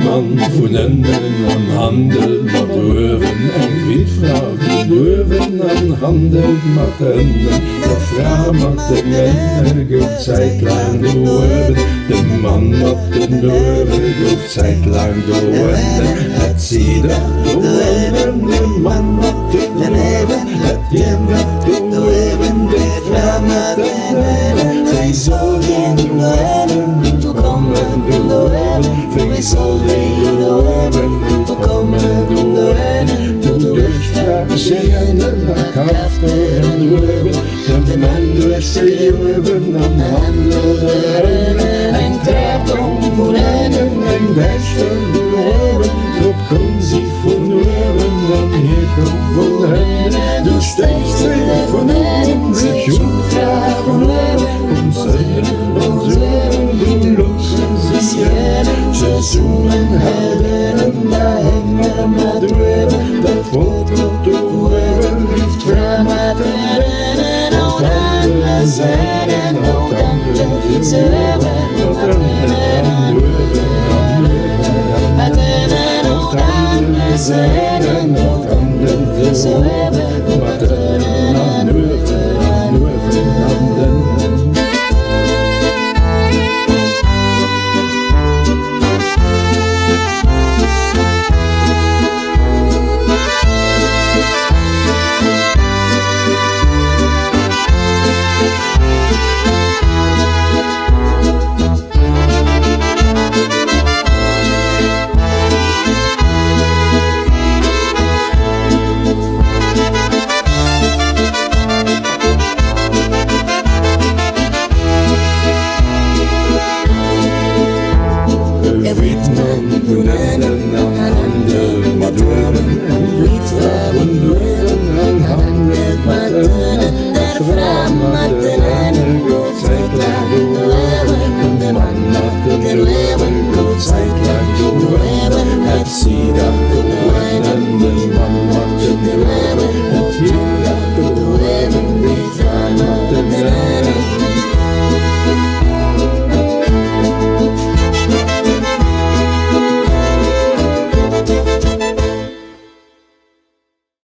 man voelen aan handel met deuren en wietvragen deuren aan handel met henden. De vrouw met de men gaat zeitlang deuren, de man met de deuren gaat zeitlang deuren. Het zie dat deuren, de man met de deuren, het je met de deuren, de vrouw met de men. Zij zal geen deuren komen deuren, zij zal geen deuren komen deuren. De deur zingen en kaften en deuren, de man door zijn deuren aan handelen. En trap om voelen en beste deuren, op kon zich van deuren en hier komt van hen. De steeds van hen, zich jongvraag van deuren, kom zingen en zeuren, de lossen zien. Ze zoenen helden en daar hangen met deuren, dat volk op de deuren liefst vrij met hen. En ook anderen zijn en ook anderen zijn. Zijn nog anderen zo hebben, maar dan Wit man,